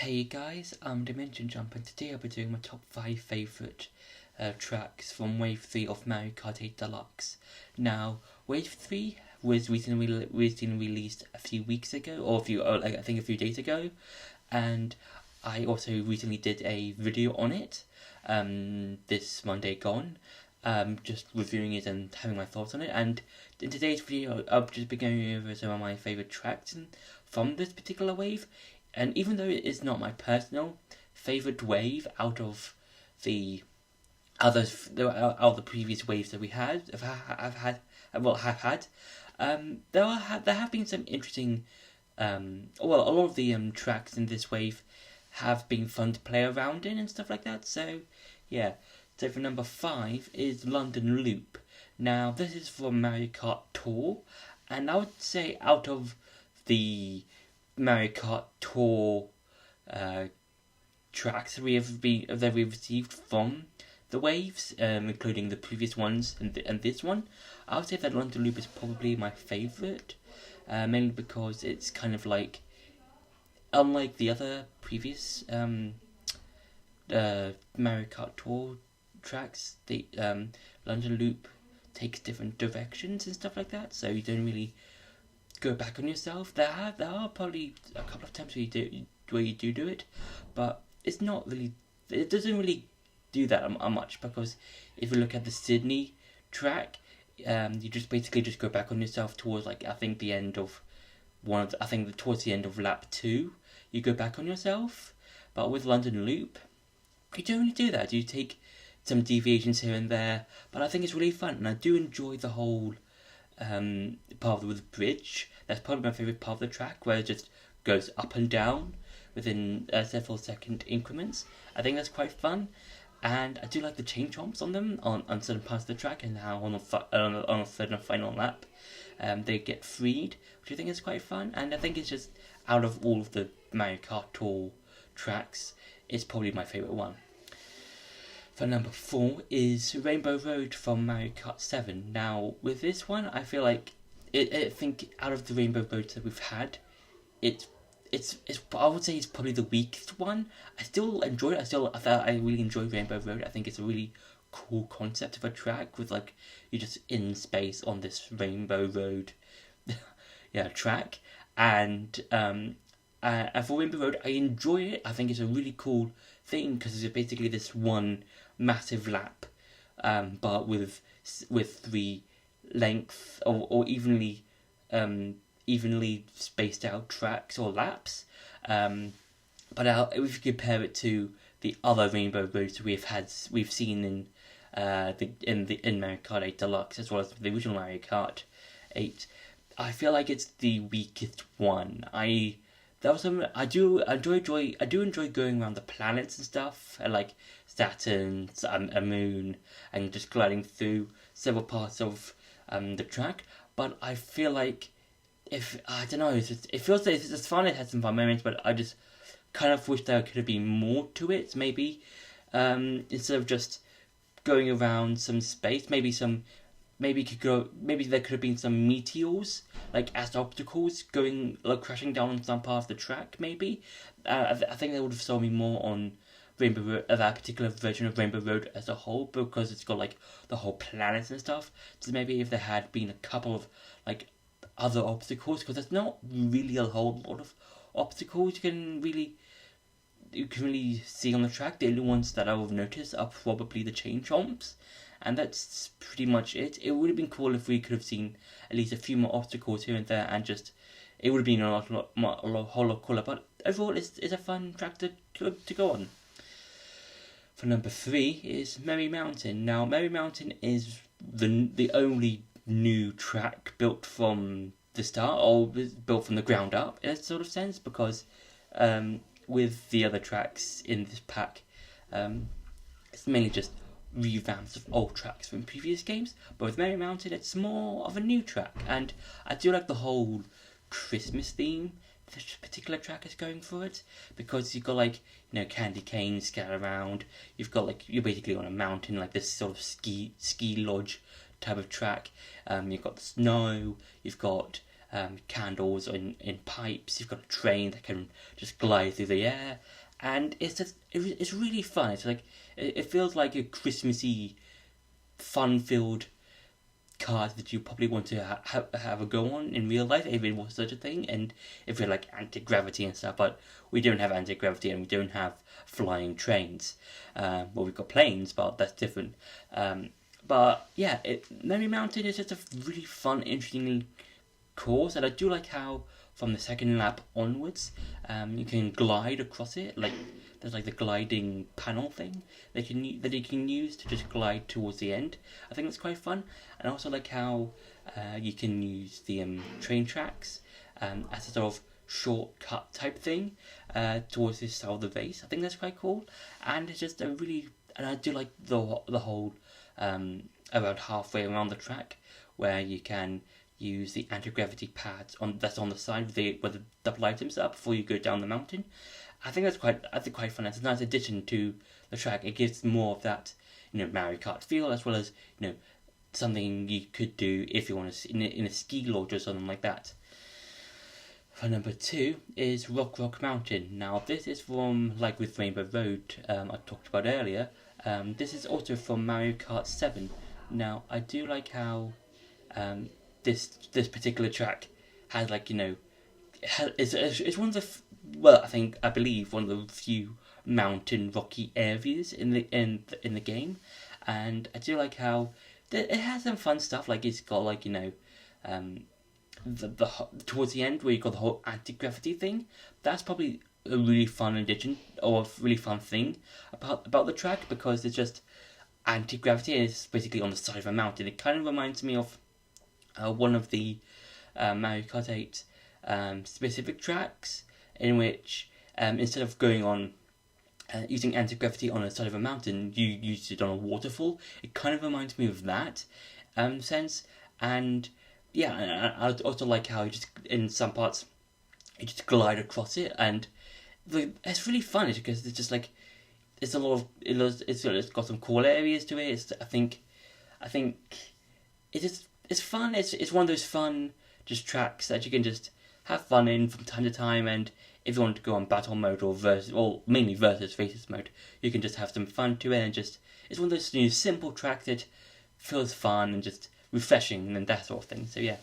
Hey guys, Dimension Jump, and today I'll be doing my top 5 favourite tracks from Wave 3 of Mario Kart 8 Deluxe. Now, Wave 3 was recently released a few weeks ago, or I think a few days ago, and I also recently did a video on it, this Monday gone, just reviewing it and having my thoughts on it. And in today's video, I'll just be going over some of my favourite tracks from this particular wave. And even though it is not my personal favourite wave out of the others, out of the previous waves that we had, have had, there have been some interesting, a lot of the tracks in this wave have been fun to play around in and stuff like that. So, yeah. So for number 5 is London Loop. Now, this is from Mario Kart Tour, and I would say out of the Mario Kart Tour tracks that we've received from the waves, including the previous ones and this one, I would say that London Loop is probably my favourite, mainly because it's kind of like, unlike the other previous Mario Kart Tour tracks, the London Loop takes different directions and stuff like that, so you don't really go back on yourself. There are probably a couple of times where you do it, but it's not really. It doesn't really do that much, because if you look at the Sydney track, you just basically go back on yourself towards, like, I think the end of towards the end of lap 2, you go back on yourself. But with London Loop, you don't really do that. You take some deviations here and there, but I think it's really fun, and I do enjoy the whole part with the bridge. That's probably my favourite part of the track, where it just goes up and down within several second increments. I think that's quite fun, and I do like the chain jumps on them on certain parts of the track, and how on a third and final lap they get freed, which I think is quite fun. And I think it's just, out of all of the Mario Kart Tour tracks, it's probably my favourite one. For number 4 is Rainbow Road from Mario Kart 7. Now, with this one, I feel like I think out of the Rainbow Roads that we've had, it's I would say it's probably the weakest one. I still enjoy it. I really enjoy Rainbow Road. I think it's a really cool concept of a track, with, like, you're just in space on this Rainbow Road track. And for Rainbow Road, I enjoy it. I think it's a really cool thing, because it's basically this one massive lap, but with 3 length or evenly spaced out tracks or laps. But if you compare it to the other Rainbow Roads we've seen in Mario Kart 8 Deluxe, as well as the original Mario Kart 8, I feel like it's the weakest one. I do enjoy going around the planets and stuff, and like Saturn, a moon, and just gliding through several parts of the track. But I feel like, it feels like it's fun. It has some fun moments, but I just kind of wish there could have been more to it. Maybe instead of just going around some space, maybe there could have been some meteors, like, as obstacles, going, like, crashing down on some part of the track. Maybe I think they would have sold me more on Rainbow Road, that particular version of Rainbow Road as a whole, because it's got, like, the whole planets and stuff. So maybe if there had been a couple of, like, other obstacles, because there's not really a whole lot of obstacles you can really see on the track. The only ones that I would notice are probably the chain chomps. And that's pretty much it. It would have been cool if we could have seen at least a few more obstacles here and there, and just, it would have been a whole lot cooler. But overall, it's a fun track to go on. For number 3 is Merry Mountain. Now, Merry Mountain is the only new track built from the start, or built from the ground up, in a sort of sense, because with the other tracks in this pack, it's mainly just revamps of old tracks from previous games. But with Merry Mountain, it's more of a new track, and I do like the whole Christmas theme this particular track is going for it, because you've got, like, candy canes scattered around. You've got, like, you're basically on a mountain, like this sort of ski lodge type of track. You've got the snow. You've got candles in pipes. You've got a train that can just glide through the air, and it's really fun. It's like it feels like a Christmassy, fun-filled card that you probably want to have a go on in real life if it was such a thing, and if you're like anti-gravity and stuff. But we don't have anti-gravity, and we don't have flying trains. Well, we've got planes, but that's different. But yeah, Merry Mountain is just a really fun, interesting course, and I do like how from the second lap onwards, you can glide across it. Like there's like the gliding panel thing that you can use to just glide towards the end. I think that's quite fun, and I also like how you can use the train tracks as a sort of shortcut type thing towards this side of the race. I think that's quite cool, and it's just and I do like the whole around halfway around the track where you can use the anti-gravity pads that's on the side where the double items are before you go down the mountain. I think that's quite fun. It's a nice addition to the track. It gives more of that, Mario Kart feel, as well as, something you could do if you want to in a ski lodge or something like that. For number 2 is Rock Mountain. Now this is from, like with Rainbow Road, I talked about earlier. This is also from Mario Kart 7. Now I do like how this particular track has it's one of the I believe one of the few mountain rocky areas in the game, and I do like how it has some fun stuff. Like it's got the towards the end where you got the whole anti-gravity thing. That's probably a really fun addition or a really fun thing about the track, because it's just anti-gravity and it's basically on the side of a mountain. It kind of reminds me of one of the Mario Kart 8 specific tracks, in which instead of going on using anti-gravity on the side of a mountain, you used it on a waterfall. It kind of reminds me of that sense, and yeah, I also like how you just in some parts you just glide across it, and it's really fun because it's just like it's a lot of it's got some cool areas to it. I think it's fun. It's one of those fun just tracks that you can just have fun in from time to time, and if you want to go on battle mode or mainly versus races mode, you can just have some fun to it, and just it's one of those simple tracks that feels fun and just refreshing and that sort of thing. So yeah.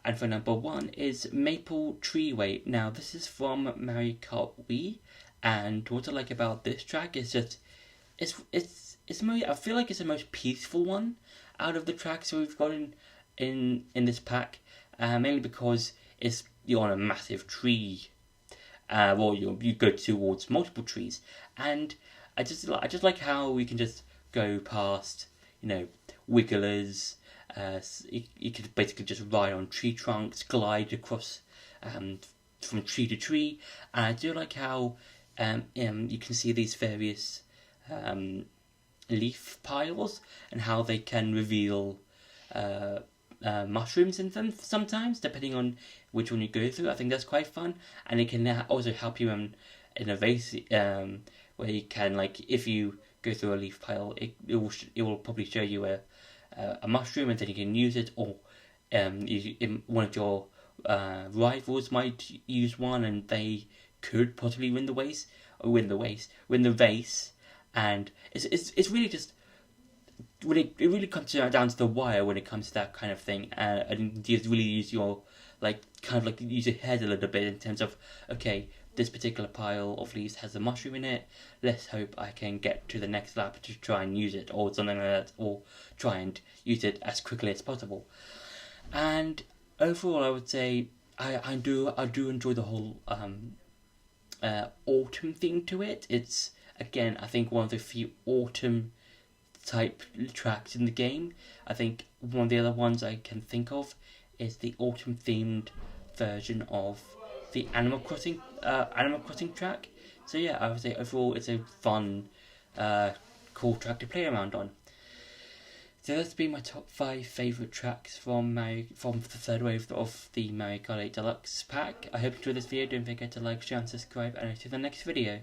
And for number 1 is Maple Treeway. Now this is from Mario Kart Wii, and what I like about this track is just it's more, I feel like it's the most peaceful one out of the tracks we've got in this pack, mainly because you're on a massive tree. You go towards multiple trees, and I just like how we can just go past wigglers. You could basically just ride on tree trunks, glide across from tree to tree, and I do like how you can see these various leaf piles and how they can reveal mushrooms in them sometimes, depending on which one you go through. I think that's quite fun, and it can also help you in a race where you can, like, if you go through a leaf pile, it will probably show you a mushroom, and then you can use it, or one of your rivals might use one, and they could possibly win the race, and it's really just when it really comes down to the wire when it comes to that kind of thing, and you really use your use your head a little bit in terms of, okay, this particular pile of leaves has a mushroom in it, let's hope I can get to the next lap to try and use it, or something like that, or try and use it as quickly as possible. And overall, I would say I do enjoy the whole autumn theme to it. It's, again, I think one of the few autumn type tracks in the game. I think one of the other ones I can think of is the autumn themed version of the Animal Crossing track. So yeah, I would say overall it's a fun, cool track to play around on. So that's been my top 5 favourite tracks from the third wave of the Mario Kart 8 Deluxe pack. I hope you enjoyed this video. Don't forget to like, share and subscribe, and I'll see you in the next video.